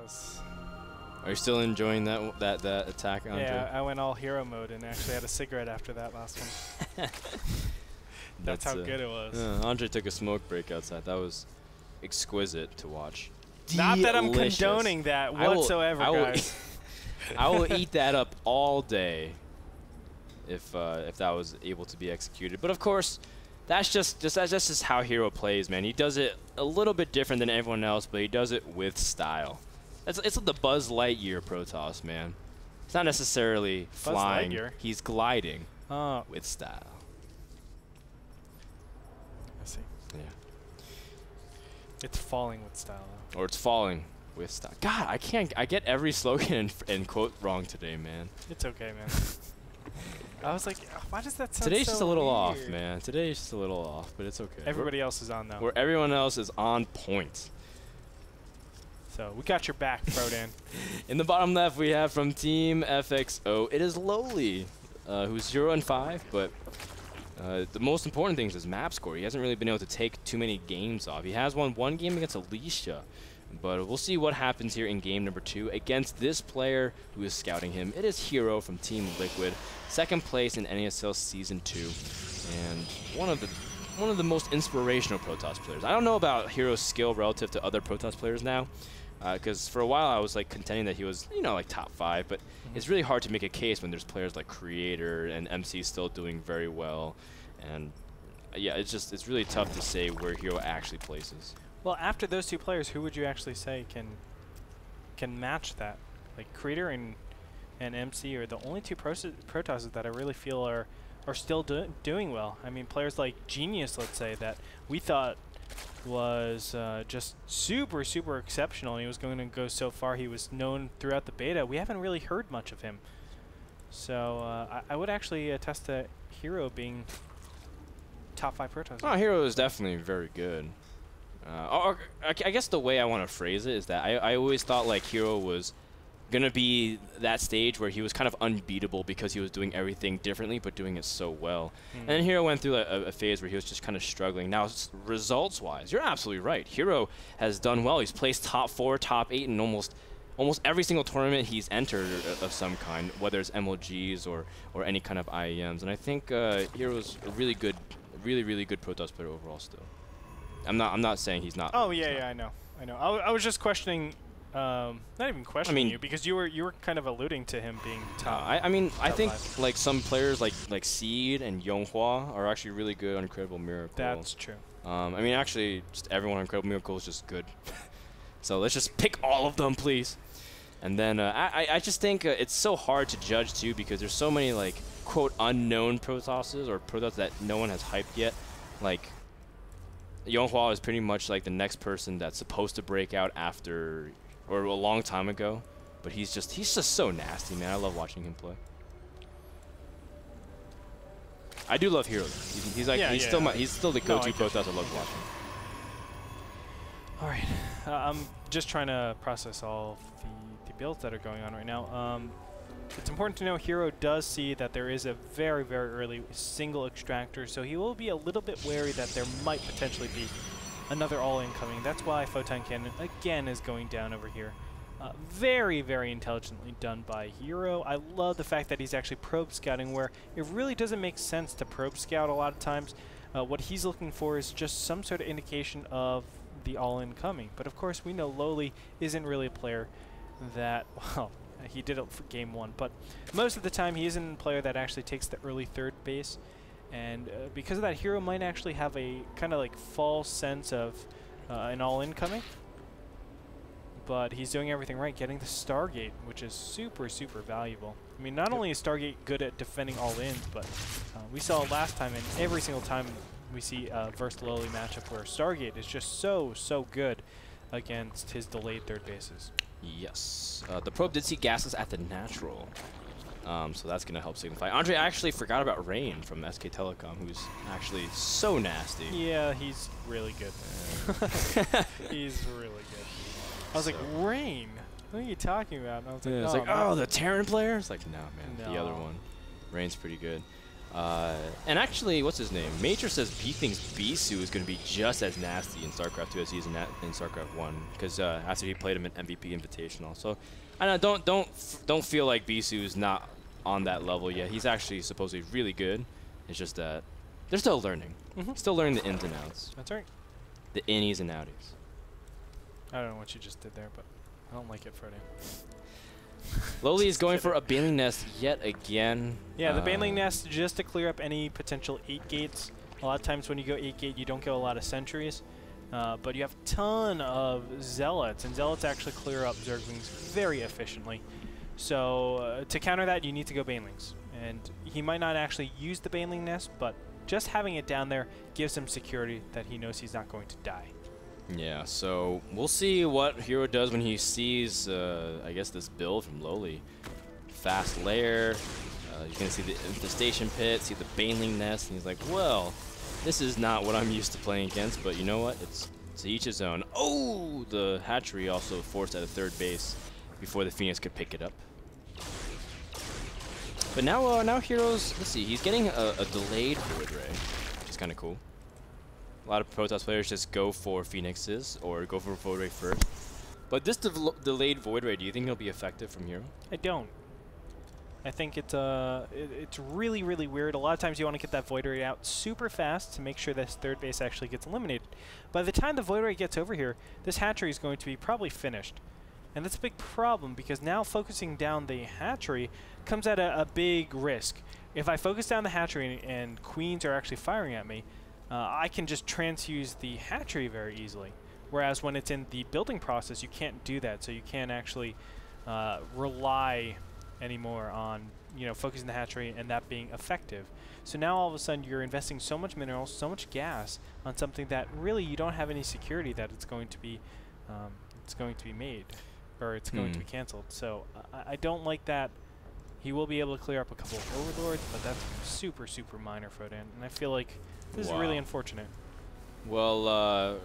was. Are you still enjoying that attack, Andre? Yeah, I went all hero mode and actually had a cigarette after that last one. That's how good it was. Andre took a smoke break outside. That was exquisite to watch. Not that I'm condoning that whatsoever, guys. I will eat that up all day if that was able to be executed. But of course, that's just how Hero plays, man. He does it a little bit different than everyone else, but he does it with style. It's like the Buzz Lightyear Protoss, man. It's not necessarily flying. He's gliding with style. I see. Yeah. It's falling with style, though. Or it's falling with style. God, I get every slogan and quote wrong today, man. It's okay, man. I was like, why does that sound Today's so just a little weird? off, man. Today's just a little off, but it's okay. Everybody else is on, though. Where everyone else is on point. So we got your back, Frodan. In the bottom left, we have from Team FXO, it is Lowely, who's 0-5, but the most important thing is his map score. He hasn't really been able to take too many games off. He has won one game against Alicia, but we'll see what happens here in game number 2 against this player who is scouting him. It is Hero from Team Liquid, 2nd place in NASL Season 2, and one of the most inspirational Protoss players. I don't know about Hero's skill relative to other Protoss players now, because for a while I was like contending that he was, you know, like top 5, but it's really hard to make a case when there's players like Creator and MC still doing very well, and yeah, it's really tough to say where Hero actually places. Well, after those two players, who would you actually say can match that? Like Creator and MC are the only two Protosses that I really feel are still doing well. I mean, players like Genius, let's say, that we thought was just super exceptional, and he was going to go so far. He was known throughout the beta. We haven't really heard much of him, so I would actually attest to Hero being top 5 Protoss. Oh, Hero is definitely very good. I guess the way I want to phrase it is that I always thought like Hero was gonna be that stage where he was kind of unbeatable because he was doing everything differently but doing it so well. And then Hero went through a phase where he was just kind of struggling. Now, results wise, you're absolutely right. Hero has done well. He's placed top 4, top 8 in almost every single tournament he's entered of some kind, whether it's MLGs or any kind of IEMs. And I think Hero's a really good Protoss player overall still. I'm not saying he's not. Oh yeah, I know. I was just questioning. Not even questioning you, because you were kind of alluding to him being top. I think like some players like Seed and Yonghua are actually really good on Incredible Miracle. That's true. Actually, just everyone on Incredible Miracle is just good. So let's just pick all of them, please. And then I just think it's so hard to judge too, because there's so many like quote unknown Protosses or Protoss that no one has hyped yet. Like Yonghua is pretty much like the next person that's supposed to break out after. Or a long time ago, but he's just so nasty, man. I love watching him play. I do love Hero. He's still the go-to Protoss I love watching. All right, I'm just trying to process all the builds that are going on right now. It's important to know Hero does see that there is a very early single extractor, so he will be a little bit wary that there might potentially be another all-in coming. That's why Photon Cannon again is going down over here. Very intelligently done by Hero. I love the fact that he's actually probe scouting, where it really doesn't make sense to probe scout a lot of times. What he's looking for is just some sort of indication of the all-in coming. But of course we know Lowely isn't really a player that, well, he did it for game 1, but most of the time he isn't a player that actually takes the early 3rd base. And because of that, Hero might actually have a kind of like false sense of an all-in coming. But he's doing everything right, getting the Stargate, which is super valuable. I mean, not only is Stargate good at defending all-ins, but we saw it last time, and every single time we see a versus Lowely matchup where Stargate is just so good against his delayed 3rd bases. Yes. The probe did see gases at the natural. So that's going to help signify. Andre actually forgot about Rain from SK Telecom, who's actually so nasty. Yeah, he's really good. He's really good. I was like, Rain? What are you talking about? And I was like, it's like, oh, the Terran player? It's like, no, man, the other one. Rain's pretty good. And actually, what's his name? Major says he thinks Bisu is going to be just as nasty in StarCraft 2 as he is in StarCraft 1, because after he played him in MVP Invitational. So, I don't feel like Bisu is not on that level yet. He's actually supposedly really good. It's just that they're still learning. Still learning the ins and outs. That's right. The innies and outies. I don't know what you just did there, but I don't like it, Frodan. Lowely is going for a Baneling Nest yet again. Yeah, the Baneling Nest just to clear up any potential 8 gates. A lot of times when you go 8 gate, you don't get a lot of sentries, but you have a ton of Zealots, and Zealots actually clear up Zerglings very efficiently. So to counter that, you need to go Banelings. And he might not actually use the Baneling Nest, but just having it down there gives him security that he knows he's not going to die. Yeah, so we'll see what Hero does when he sees, I guess, this build from Lowely. Fast lair, you can see the infestation pit, see the Baneling Nest, and he's like, well, this is not what I'm used to playing against, but you know what? It's to each his own. Oh, the hatchery also forced at a third base before the Phoenix could pick it up. But now, now Heroes, let's see, he's getting a delayed Void Ray, which is kind of cool. A lot of Protoss players just go for Phoenixes or go for Void Ray first. But this delayed Void Ray, do you think it'll be effective from Hero? I don't. I think it's really, really weird. A lot of times you want to get that Void Ray out super fast to make sure this third base actually gets eliminated. By the time the Void Ray gets over here, this hatchery is going to be probably finished. And that's a big problem because now focusing down the hatchery comes at a big risk. If I focus down the hatchery and queens are actually firing at me, I can just transfuse the hatchery very easily. Whereas when it's in the building process, you can't do that. So you can't actually rely anymore on focusing the hatchery and that being effective. So now all of a sudden you're investing so much minerals, so much gas on something that really you don't have any security that it's going to be made, or it's going to be canceled. So I don't like that. He will be able to clear up a couple of overlords, but that's super, super minor, Frodan. And I feel like this is really unfortunate. Well,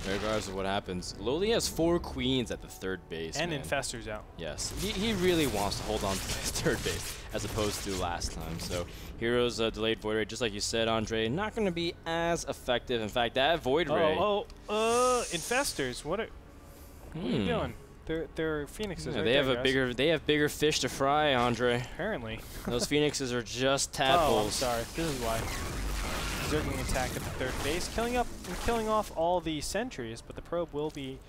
regardless of what happens, Lowely has 4 queens at the third base. And Infestor's out. Yes, he really wants to hold on to his third base as opposed to last time. So Hero's delayed Void Ray, just like you said, Andre, not going to be as effective. In fact, that Void Ray... Infestors, what are you doing? They're Phoenixes. Yeah, right they have bigger fish to fry, Andre. Apparently. Those Phoenixes are just tadpoles. Oh, I'm sorry. This is why. Zergling attack at the third base, killing off all the sentries, but the probe will be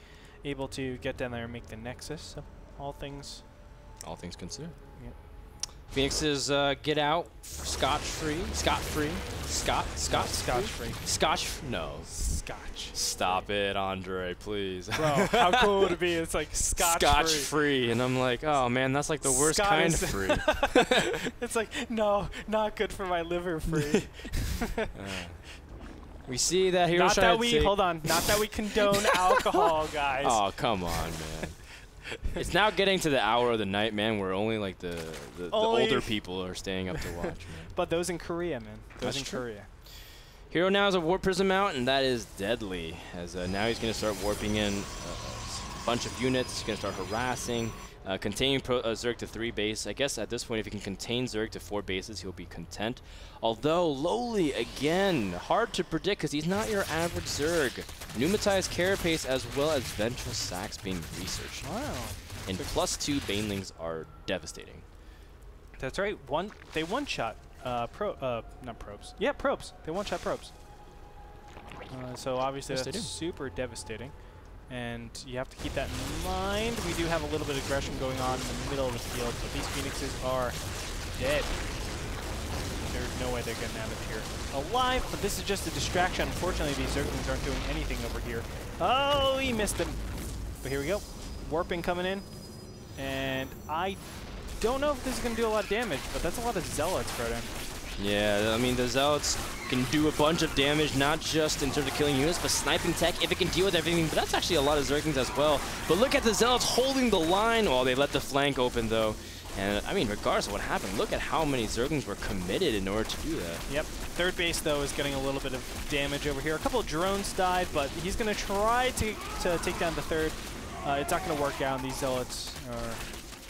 able to get down there and make the nexus. So all things considered. Yep. Phoenixes get out scotch-free. No. Scotch. Stop it, Andre, please. Bro, how cool would it be? It's like scotch-free. And I'm like, oh man, that's like the worst kind of free. It's like, no, not good for my liver free. We see that Hero's trying to hold on. Not that we condone alcohol, guys. Oh, come on, man. It's now getting to the hour of the night, man, where only like the older people are staying up to watch, man. But those in Korea, man. Those in Korea. Hero now has a Warp Prism out, and that is deadly. As now he's going to start warping in a bunch of units. He's going to start harassing, containing Zerg to 3 base. I guess at this point, if he can contain Zerg to 4 bases, he'll be content. Although Lowely, again, hard to predict because he's not your average Zerg. Pneumatized Carapace as well as Ventral Sacs being researched. Wow. And +2 Banelings are devastating. That's right. They one-shot not probes. Yeah, probes. They one-shot probes. So obviously yes, that's super devastating. And you have to keep that in mind. We do have a little bit of aggression going on in the middle of the field, but these Phoenixes are dead. There's no way they're getting out of here alive, but this is just a distraction. Unfortunately, these Zerglings aren't doing anything over here. Oh, he missed them. But here we go. Warping coming in. And I don't know if this is going to do a lot of damage, but that's a lot of Zealots, Frodan. Yeah, I mean, the Zealots can do a bunch of damage, not just in terms of killing units, but sniping tech, if it can deal with everything. But that's actually a lot of Zerglings as well. But look at the Zealots holding the line. Well, they let the flank open, though. And, I mean, regardless of what happened, look at how many Zerglings were committed in order to do that. Yep. Third base, though, is getting a little bit of damage over here. A couple of drones died, but he's going to try to take down the third. It's not going to work out. These Zealots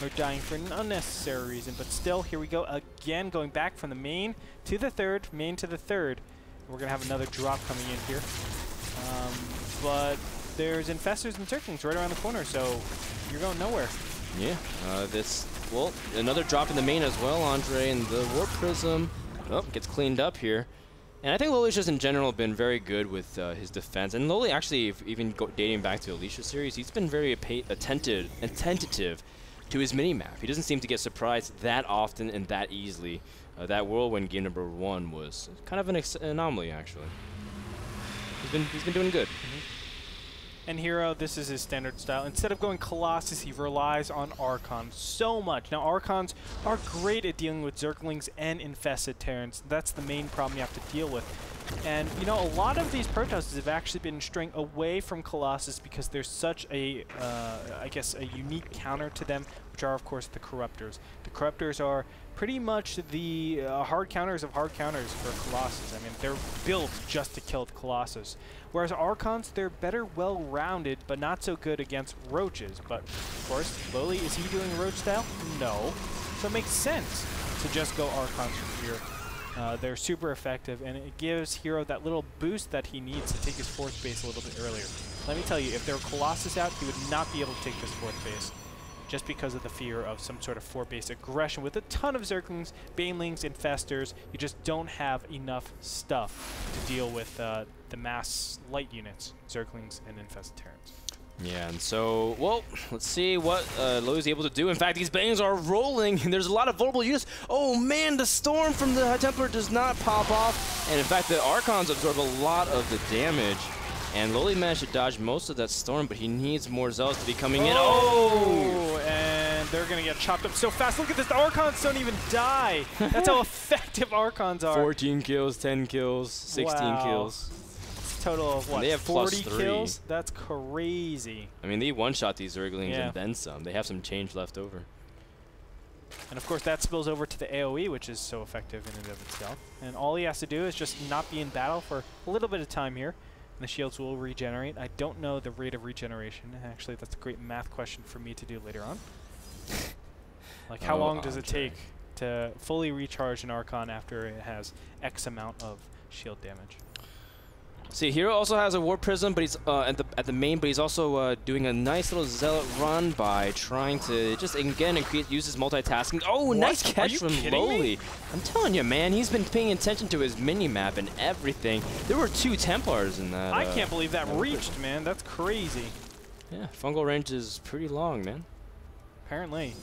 are or dying for an unnecessary reason. But still, here we go again, going back from the main to the third, main to the third. We're going to have another drop coming in here. But there's infestors and zerglings right around the corner, so you're going nowhere. Yeah, well, another drop in the main as well, Andre, and the Warp Prism gets cleaned up here. And I think Lowely's just in general been very good with his defense. And Lowely actually, even dating back to the Alicia series, he's been very attentive to his mini-map. He doesn't seem to get surprised that often and that easily. That Whirlwind game number 1 was kind of an anomaly, actually. He's been doing good. And Hero, this is his standard style. Instead of going Colossus, he relies on Archons so much. Now, Archons are great at dealing with Zerglings and infested Terrans. That's the main problem you have to deal with. And, you know, a lot of these Protosses have actually been straying away from Colossus because there's such a, I guess, a unique counter to them, which are, of course, the Corruptors. The Corruptors are pretty much the hard counters of hard counters for Colossus. I mean, they're built just to kill Colossus. Whereas Archons, they're better well-rounded, but not so good against Roaches. But, of course, Lowely, is he doing Roach style? No. So it makes sense to just go Archons from here. They're super effective, and it gives Hero that little boost that he needs to take his 4th base a little bit earlier. Let me tell you, if there were Colossus out, he would not be able to take this 4th base, just because of the fear of some sort of 4-base aggression with a ton of Zerglings, Banelings, Infestors. You just don't have enough stuff to deal with the mass light units, Zerglings, and Infested Terrans. Yeah, and so, well, let's see what Lowely's able to do. In fact, these bangs are rolling, and there's a lot of vulnerable units. Oh, man, the Storm from the High Templar does not pop off. And, in fact, the Archons absorb a lot of the damage. And Lowely managed to dodge most of that Storm, but he needs more Zealots to be coming in. Oh! And they're going to get chopped up so fast. Look at this. The Archons don't even die. That's how effective Archons are. 14 kills, 10 kills, 16 kills. Total of what, they have 40 kills? That's crazy. I mean, they one-shot these Zerglings and then some. They have some change left over. And of course that spills over to the AoE, which is so effective in and of itself. And all he has to do is just not be in battle for a little bit of time here. And the shields will regenerate. I don't know the rate of regeneration. Actually, that's a great math question for me to do later on. Like, how long does it take to fully recharge an Archon after it has X amount of shield damage? See, Hero also has a Warp Prism, but he's at the main, but he's also doing a nice little Zealot run by trying to just, again, use his multitasking. Oh, what? Nice catch from Lowely. I'm telling you, man, he's been paying attention to his mini-map and everything. There were 2 Templars in that. I can't believe that reached, man. That's crazy. Yeah, fungal range is pretty long, man. Apparently.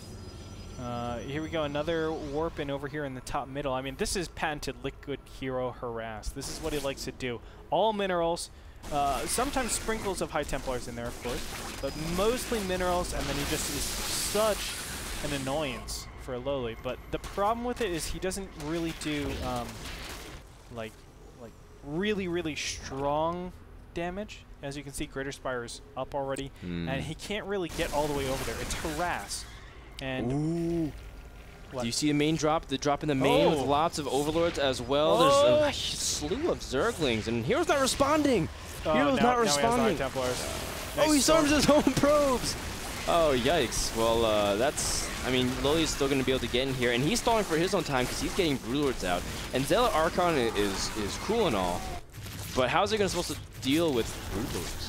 Here we go, another warp in over here in the top middle. I mean, this is patented Liquid Hero harass. This is what he likes to do. All minerals, sometimes sprinkles of High Templars in there, of course, but mostly minerals, and then he just is such an annoyance for Lowely. But the problem with it is he doesn't really do, like really, really strong damage. As you can see, Greater Spire is up already, and he can't really get all the way over there. It's harass. And do you see the main drop? The drop in the main with lots of Overlords as well. There's a slew of Zerglings, and Hero's not responding. Hero's not responding. Nice he storms his own probes. Oh, yikes. Well, that's... I mean, Lowely's still going to be able to get in here, and he's stalling for his own time because he's getting Broodlords out. And Zealot Archon is cool and all, but how's it going to supposed to deal with Broodlords?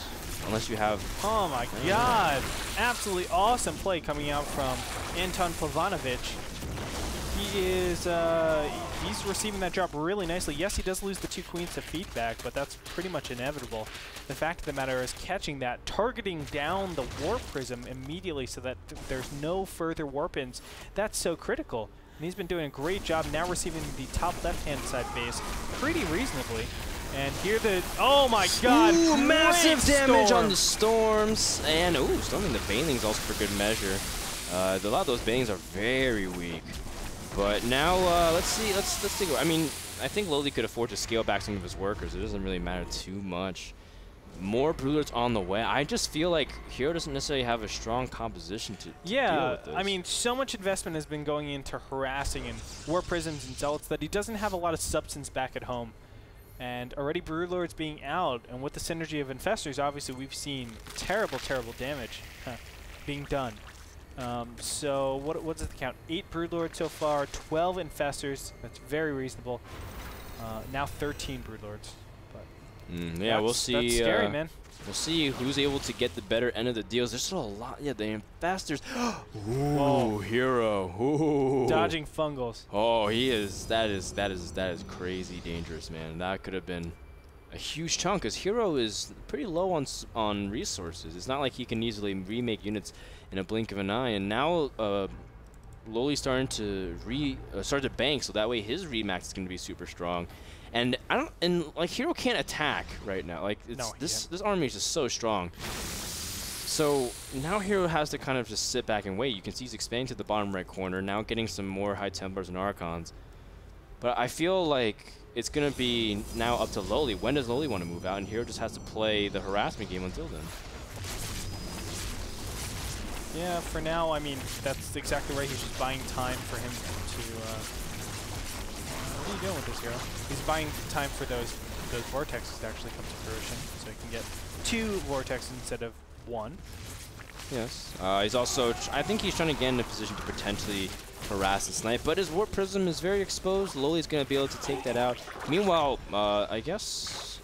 Unless you have... Oh my god! Absolutely awesome play coming out from Anton Plavanovic. He is, he's receiving that drop really nicely. Yes, he does lose the 2 queens to feedback, but that's pretty much inevitable. The fact of the matter is catching that, targeting down the Warp Prism immediately so that there's no further warp-ins. That's so critical. And he's been doing a great job now receiving the top left-hand side base pretty reasonably. And here the... Oh my god! Ooh, massive damage on the Storms! And, storming the Banelings also for good measure. A lot of those Banelings are very weak. But now, let's see. Let's take... I mean, I think Lowely could afford to scale back some of his workers. It doesn't really matter too much. More Broodlords on the way. I just feel like Hero doesn't necessarily have a strong composition to deal with this. I mean, so much investment has been going into harassing and War Prisms and Zealots that he doesn't have a lot of substance back at home. And already Broodlords being out, and with the synergy of Infestors, obviously we've seen terrible, terrible damage being done. So what's the count? 8 Broodlords so far, 12 Infestors. That's very reasonable. Now 13 Broodlords. But yeah, we'll see. That's scary, man. We'll see who's able to get the better end of the deals. There's still a lot. Yeah, the Infestors. Ooh, Hero. Ooh. Dodging fungals. Oh, he is. That is crazy dangerous, man. That could have been a huge chunk, because Hero is pretty low on resources. It's not like he can easily remake units in a blink of an eye. And now Lowely's starting to start to bank, so that way his remax is going to be super strong. And like Hero can't attack right now. Like this army is just so strong. So now Hero has to kind of just sit back and wait. You can see he's expanding to the bottom right corner, now getting some more High Templars and Archons. But I feel like it's going to be now up to Lowely. When does Lowely want to move out? And Hero just has to play the harassment game until then. Yeah, for now, I mean, that's exactly right. He's just buying time for him to... what are you doing with this, Hero? He's buying time for those vortexes to actually come to fruition, so he can get 2 vortexes instead of 1. Yes. He's also... I think he's trying to get in a position to potentially harass and snipe, but his Warp Prism is very exposed. Lowely's going to be able to take that out. Meanwhile, I guess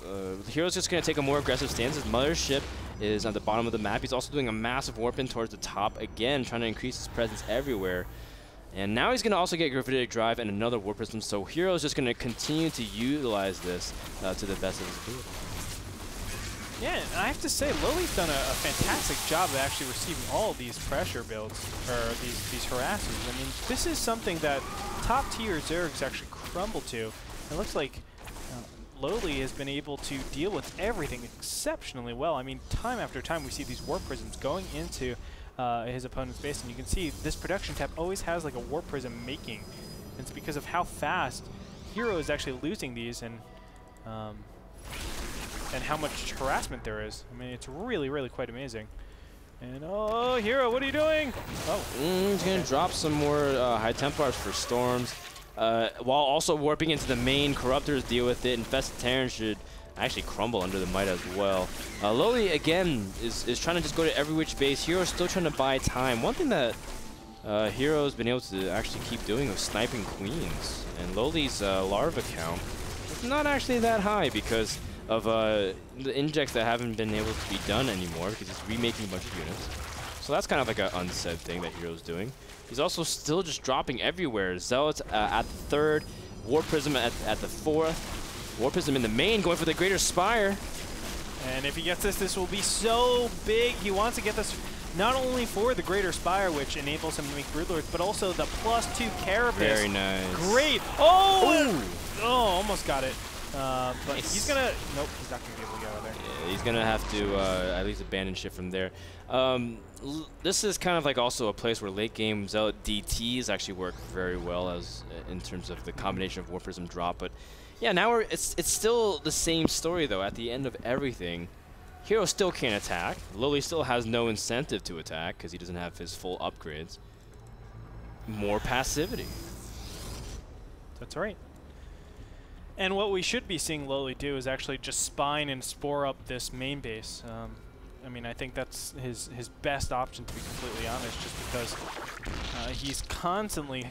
Hero's just going to take a more aggressive stance. His Mothership is at the bottom of the map. He's also doing a massive warp in towards the top again, trying to increase his presence everywhere. And now he's going to also get Gravitic Drive and another Warp Prism, so Hero's just going to continue to utilize this to the best of his ability. Yeah, and I have to say, Lowely's done a fantastic job of actually receiving all of these pressure builds, or these harassers. I mean, this is something that top-tier Zergs actually crumble to. It looks like Lowely has been able to deal with everything exceptionally well. I mean, time after time we see these Warp Prisms going into his opponent's base, and you can see this production tab always has like a Warp Prism making. It's because of how fast Hero is actually losing these, and how much harassment there is. I mean, it's really, really quite amazing. And oh, Hero, what are you doing? Oh, he's gonna drop some more High Templars for Storms, while also warping into the main. Corruptors deal with it. Infested Terran should actually crumble under the might as well. Lowely again is trying to just go to every which base. Hero's still trying to buy time. One thing that Hero's been able to actually keep doing is sniping queens. And Lowely's larva count is not actually that high because of the injects that haven't been able to be done anymore, because he's remaking a bunch of units. So that's kind of like an unsaid thing that Hero's doing. He's also still just dropping everywhere. Zealots at the 3rd, Warp Prism at the 4th, Warp Prism in the main, going for the Greater Spire. And if he gets this, this will be so big. He wants to get this not only for the Greater Spire, which enables him to make Broodlords, but also the +2 Carapace. Very nice. Great. Oh! Ooh. Oh, almost got it. But nice. He's gonna... Nope, he's not gonna be able to get out of there. Yeah, he's gonna have to at least abandon ship from there. This is kind of like also a place where late game Zealot DTs actually work very well as in terms of the combination of Warp Prism drop. But yeah, now it's still the same story though. At the end of everything, Hero still can't attack. Lowely still has no incentive to attack because he doesn't have his full upgrades. More passivity. That's right. And what we should be seeing Lowely do is actually just spine and spore up this main base. I mean, I think that's his best option, to be completely honest, just because he's constantly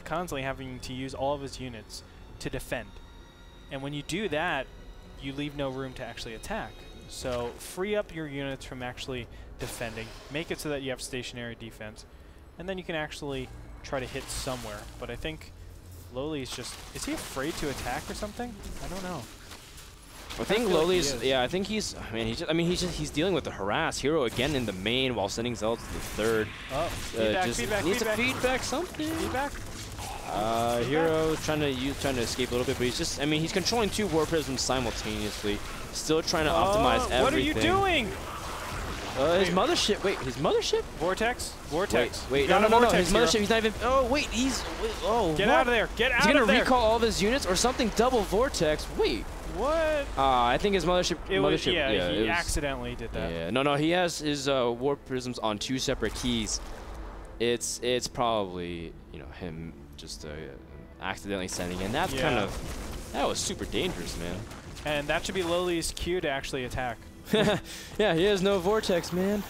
having to use all of his units to defend. And when you do that, you leave no room to actually attack. So free up your units from actually defending, make it so that you have stationary defense, and then you can actually try to hit somewhere. But I think Lowely's just... Is he afraid to attack or something? I don't know. I think Lowely's... Like yeah, I think he's... he's dealing with the harass. Hero again in the main while sending Zealots to the 3rd. Oh, feedback, needs to feedback something. Feedback. Hero trying to escape a little bit, but he's just... I mean, he's controlling 2 Warp Prisms simultaneously. Still trying to optimize everything. What are you doing? His mothership. Wait, his mothership? Vortex? Vortex. Wait, no. His mothership, he's not even... Oh, wait, Get out of there. Get out of there. He's going to recall all of his units or something? Double Vortex. Wait. What? I think his mothership... Yeah, he accidentally did that. Yeah, no, he has his Warp Prisms on 2 separate keys. It's probably, him just accidentally sending in. That's kind of... That was super dangerous, man. And that should be Lowely's cue to actually attack. Yeah, he has no Vortex, man.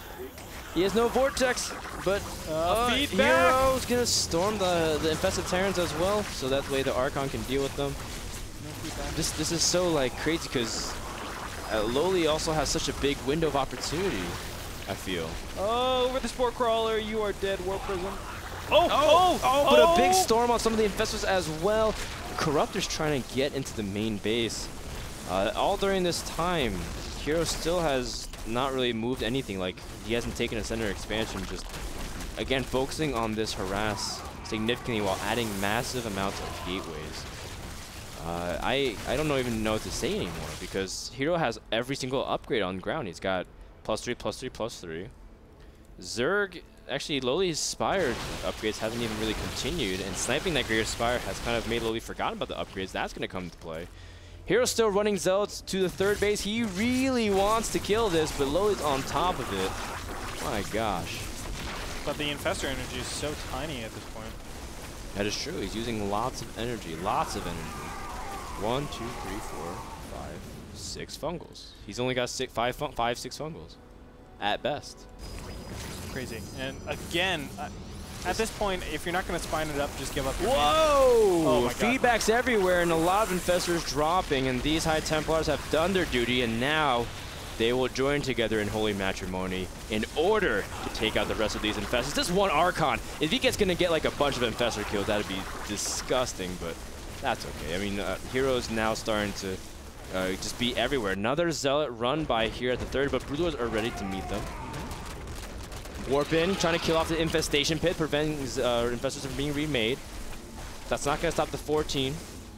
He has no Vortex, but feedback. Hero's gonna storm the infested Terrans as well, so that way the Archon can deal with them. This is so like crazy because Lowely also has such a big window of opportunity, I feel. Oh, over the Spore Crawler, you are dead, War Prism. But a big storm on some of the infestors as well. Corruptor's trying to get into the main base. All during this time, Hero still has not really moved anything. Like, he hasn't taken a center expansion, just, again, focusing on this harass significantly while adding massive amounts of gateways. I don't even know what to say anymore because Hero has every single upgrade on ground. He's got +3, +3, +3. Zerg, actually, Lowely's Spire upgrades haven't even really continued, and sniping that Greater Spire has kind of made Lowely forgotten about the upgrades. That's going to come into play. Hero's still running Zealots to the third base. He really wants to kill this, but Lowely's on top of it. My gosh. But the Infestor energy is so tiny at this point. That is true. He's using lots of energy. Lots of energy. 1, 2, 3, 4, 5, 6 fungals. He's only got 6 fungals. At best. Crazy. And again, at this point, if you're not going to spine it up, just give up your Whoa! Oh my God. Feedback's everywhere, and a lot of Infestors dropping, and these High Templars have done their duty, and now they will join together in holy matrimony in order to take out the rest of these Infestors. This one Archon, if he gets going to get like a bunch of Infestor kills, that'd be disgusting, but that's okay. I mean, Hero's now starting to just be everywhere. Another Zealot run by here at the third, but Broodlords are ready to meet them. Warp in, trying to kill off the Infestation Pit, preventing Infestors from being remade. That's not going to stop the 14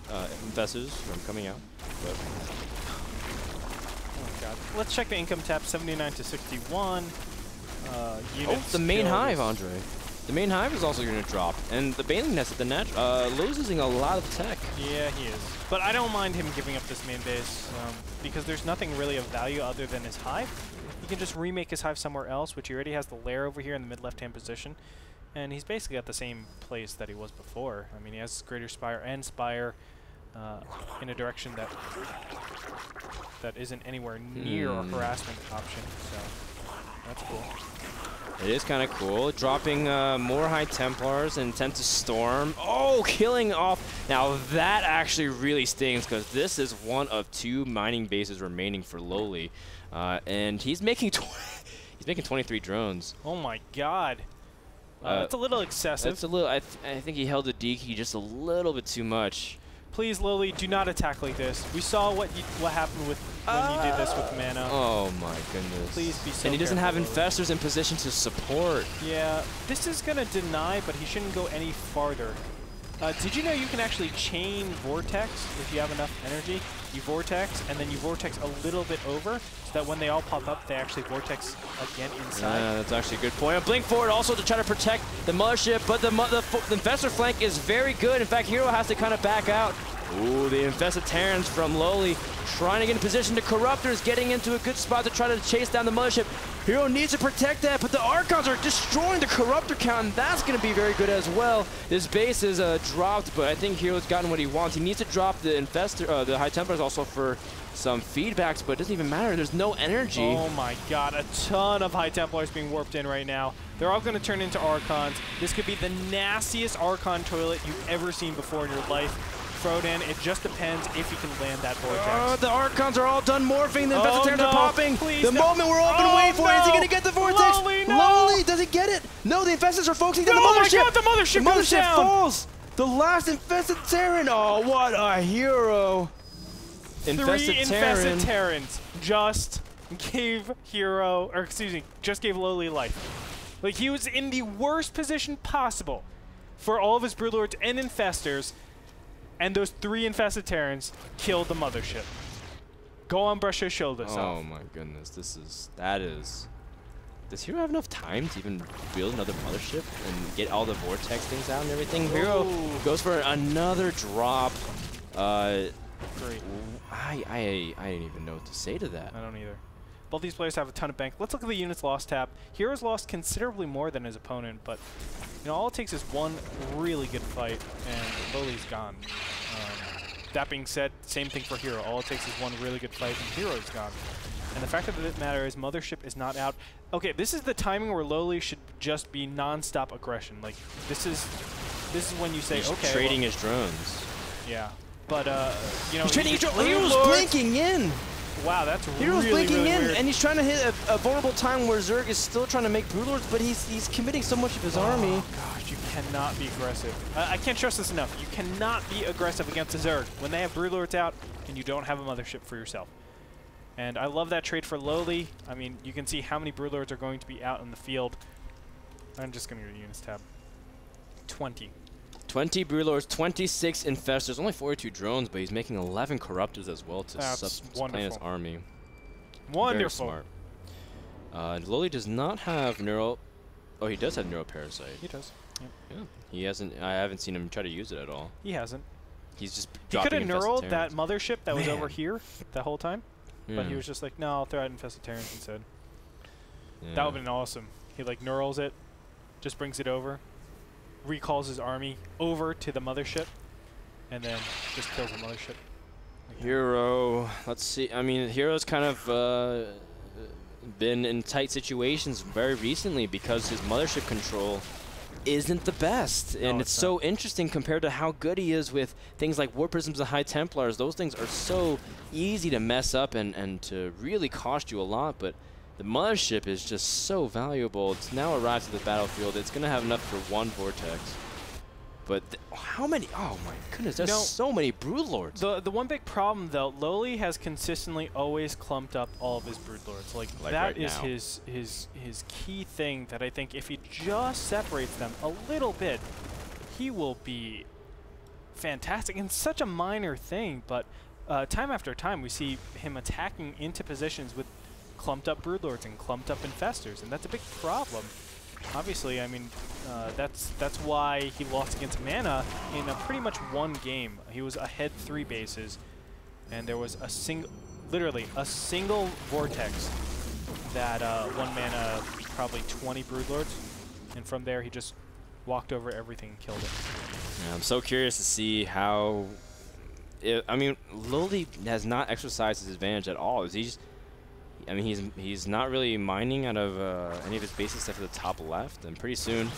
Infestors from coming out. But oh my God. Let's check the income tap, 79 to 61. The main hive, Andre. The main hive is also going to drop, and the Baneling Nest at the natural. Losing a lot of tech. Yeah, he is. But I don't mind him giving up this main base because there's nothing really of value other than his hive. He can just remake his hive somewhere else, which he already has the lair over here in the mid left-hand position. And he's basically at the same place that he was before. I mean, he has Greater Spire and Spire in a direction that isn't anywhere near a harassment option. So that's cool. It is kind of cool. Dropping more High Templars and attempt to storm. Oh, killing off. Now that actually really stings because this is one of 2 mining bases remaining for Lowely. And he's making 23 drones. Oh my God. That's a little excessive. That's a little. I think he held the DK just a little bit too much. Please, Lowely, do not attack like this. We saw what happened with when you did this with mana. Oh my goodness. Please be so And he doesn't have Lowely. Infestors in position to support. Yeah, this is going to deny, but he shouldn't go any farther. Did you know you can actually chain Vortex if you have enough energy? You Vortex, and then you Vortex a little bit over, so that when they all pop up, they actually Vortex again inside. Yeah, that's actually a good point. A blink forward also to try to protect the Mothership, but the Infestor flank is very good. In fact, Hero has to kind of back out. Ooh, the Infested Terrans from Lowely trying to get in position. The Corruptors getting into a good spot to try to chase down the Mothership. Hero needs to protect that, but the Archons are destroying the Corruptor count, and that's going to be very good as well. This base is dropped, but I think Hero's gotten what he wants. He needs to drop the Infestor, the High Templars also for some feedbacks, but it doesn't even matter. There's no energy. Oh my God, a ton of High Templars being warped in right now. They're all going to turn into Archons. This could be the nastiest Archon toilet you've ever seen before in your life. Frodan, it just depends if you can land that Vortex. The Archons are all done morphing. The Infested Terrans are popping. Please, the moment we're all been waiting for. Is he going to get the Vortex? Lowely, does he get it? No, the Infestors are focusing on the Oh Mothership. my God, the Mothership goes down. Falls. The last Infested Terran. Oh, what a hero. 3 Infested Terrans just gave Hero, or excuse me, just gave Lowely life. Like, he was in the worst position possible for all of his Broodlords and Infestors, and those 3 Infested Terrans killed the Mothership. Go on, brush your shoulders off. Oh my goodness, that is. Does Hero have enough time to even build another Mothership and get all the Vortex things out and everything? Hero goes for another drop. Great. I didn't even know what to say to that. I don't either. Both these players have a ton of bank. Let's look at the units lost tab. Hero's lost considerably more than his opponent, but you know, all it takes is one really good fight, and Lowely's gone. That being said, same thing for Hero. All it takes is one really good fight, and Hero's gone. And the fact of the matter is Mothership is not out. Okay, this is the timing where Lowely should just be non-stop aggression. Like, this is when you say, he's okay, trading his drones. Yeah. But, you know, he's trading his drones. Hero's blinking in. Wow, that's Hero's really, blinking really in, weird. and he's trying to hit a vulnerable time where Zerg is still trying to make Broodlords, but he's committing so much of his army. Oh gosh, you cannot be aggressive. I can't stress this enough. You cannot be aggressive against a Zerg when they have Broodlords out and you don't have a Mothership for yourself. And I love that trade for Lowly. I mean, you can see how many Broodlords are going to be out in the field. I'm just going to go to Units tab. 20. 20 Broodlords, 26 Infestors, only 42 drones, but he's making 11 Corruptors as well to supplant his army. Wonderful. Very smart. Lowely does not have Neural... Oh, he does have Neural Parasite. He does. Yep. Yeah. He hasn't... I haven't seen him try to use it at all. He hasn't. He's just He could have dropping neuraled that Mothership that was over here the whole time, Yeah. but he was just like, no, I'll throw out Infested Terrans instead. Yeah. That would have been awesome. He like neurals it, just brings it over, recalls his army over to the Mothership, and then just kills the Mothership. Hero, let's see. I mean, Hero's kind of been in tight situations very recently because his Mothership control isn't the best. And it's so interesting compared to how good he is with things like War Prisms and High Templars. Those things are so easy to mess up and to really cost you a lot, but the Mothership is just so valuable. It's now arrived to the battlefield. It's going to have enough for one Vortex. But how many? Oh my goodness, there's so many Broodlords. The one big problem though, Lowely has consistently always clumped up all of his Broodlords. Like that right is now. his key thing that I think if he just separates them a little bit, he will be fantastic. And such a minor thing, but time after time we see him attacking into positions with clumped up Broodlords and clumped up Infestors, and that's a big problem. Obviously, I mean, that's why he lost against Mana in a pretty much one game. He was ahead 3 bases, and there was literally a single Vortex that one mana, probably 20 Broodlords, and from there he just walked over everything and killed it. Yeah, I'm so curious to see how. I mean, Lowely has not exercised his advantage at all. I mean, he's not really mining out of any of his bases except for the top left, and pretty soon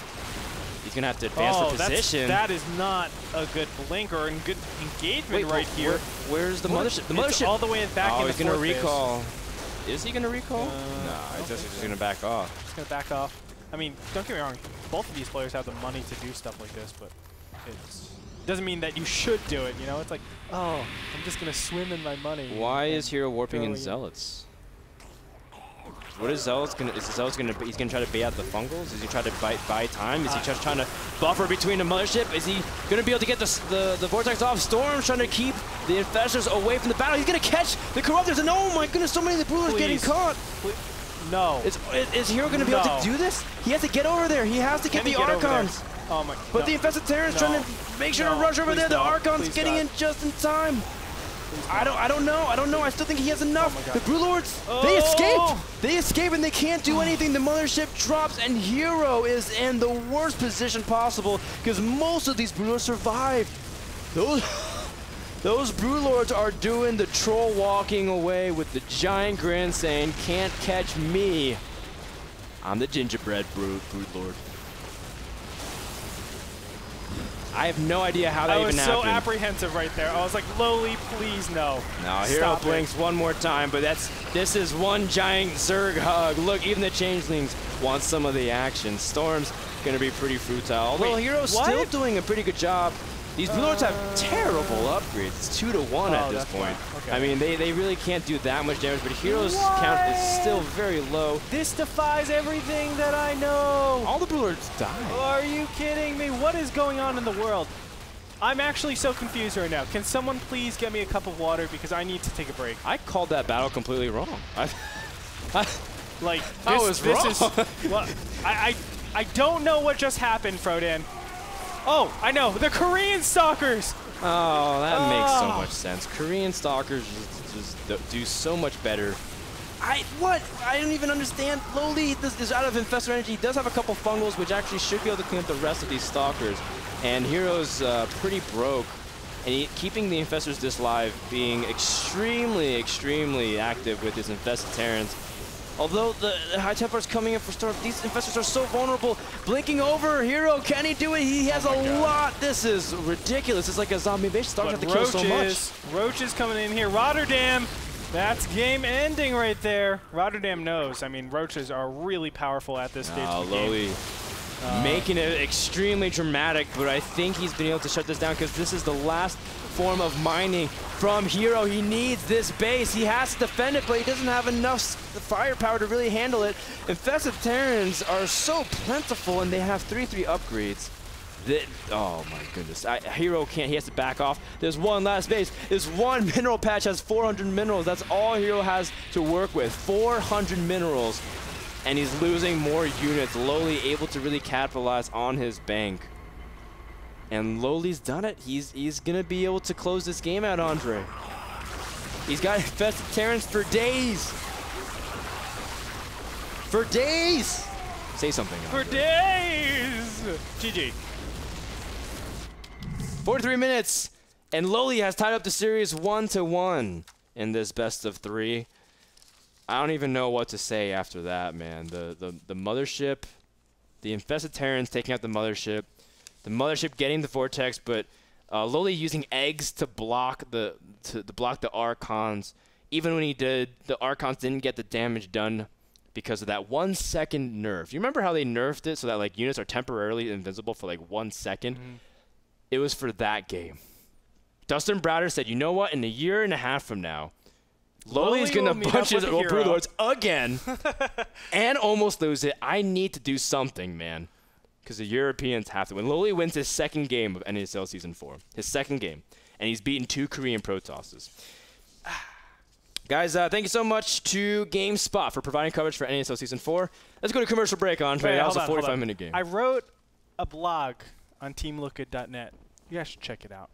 he's gonna have to advance for position. That is not a good blink or a good engagement right here. Where's the Mothership? The Mothership all the way back. Oh, in he's the gonna fourth recall. Is he gonna recall? No, he's just gonna back off. He's gonna back off. I mean, don't get me wrong. Both of these players have the money to do stuff like this, but it doesn't mean that you should do it. You know, it's like, oh, I'm just gonna swim in my money. Why is Hero warping in Zealots? What is Zealots gonna? Is Zealots gonna? He's gonna try to bait out the fungals. Is he trying to buy time? Is he just trying to buffer between the Mothership? Is he gonna be able to get the Vortex off? Storm's trying to keep the Infestors away from the battle. He's gonna catch the Corruptors, and oh my goodness, so many of the Broodlords getting caught. No. Is Hero gonna be able to do this? He has to get over there. He has to get the Archons. Oh my. But the Infested Terrans trying to make sure to rush over there. The Archons getting in just in time. I don't know. I still think he has enough. The Broodlords, they escaped. They escape and they can't do anything. The Mothership drops and Hero is in the worst position possible because most of these Broodlords survived. Those Broodlords are doing the troll walking away with the giant grin saying, "Can't catch me. I'm the gingerbread Broodlord." I have no idea how that even happened. I was so apprehensive right there. I was like, Lowly, please no. No, Hero blinks one more time, but this is one giant Zerg hug. Look, even the Changelings want some of the action. Storm's going to be pretty futile. Although Hero's still doing a pretty good job. These Broodlords have terrible upgrades. It's 2-to-1 at this point. Okay. I mean, they really can't do that much damage, but Hero's count is still very low. This defies everything that I know. All the Broodlords die. Are you kidding me? What is going on in the world? I'm actually so confused right now. Can someone please get me a cup of water because I need to take a break? I called that battle completely wrong. Like, I was wrong. Well, I don't know what just happened, Frodan. Oh, I know. The Korean Stalkers! Oh, that makes so much sense. Korean Stalkers just do so much better. I don't even understand. Lowely is out of Infestor Energy. He does have a couple fungals, which actually should be able to clean up the rest of these Stalkers. And Hero's pretty broke And keeping the Infestors this live, being extremely, extremely active with his Infested Terrans. Although the High Templar's coming in for Storm, these Infestors are so vulnerable. Blinking over, Hero, can he do it? He has a lot. This is ridiculous. It's like a zombie invasion. Stars have to kill so much. Roach is coming in here. Rotterdam, that's game ending right there. Rotterdam knows. I mean, Roaches are really powerful at this stage of the Lowely game. Making it extremely dramatic, but I think he's been able to shut this down because this is the last form of mining from Hero. He needs this base. He has to defend it, but he doesn't have enough firepower to really handle it. Infested Terrans are so plentiful, and they have 3/3 upgrades. Oh my goodness. Hero can't, he has to back off. There's one last base. This one mineral patch has 400 minerals. That's all Hero has to work with. 400 minerals. And he's losing more units. Lowly able to really capitalize on his bank. And Lowly's done it. He's gonna be able to close this game out, Andre. He's got Infested Terrans for days. For days! Say something, Andre. For days! GG. 43 minutes, and Lowly has tied up the series 1-1 in this best of 3. I don't even know what to say after that, man. The mothership, the Infested Terrans taking out the mothership getting the Vortex, but Lowly using eggs to block the Archons. Even when he did, the Archons didn't get the damage done because of that 1 second nerf. You remember how they nerfed it so that like units are temporarily invincible for like 1 second? It was for that game. Dustin Browder said, you know what? In a year and a half from now, Lowly's going to punch his Broodlords again and almost lose it. I need to do something, man, because the Europeans have to win. Lowly wins his second game of NASL Season 4, his second game, and he's beaten 2 Korean Protosses. Guys, thank you so much to GameSpot for providing coverage for NASL Season 4. Let's go to commercial break, Andre. That was a 45-minute game. I wrote a blog on teamlookgood.net. You guys should check it out.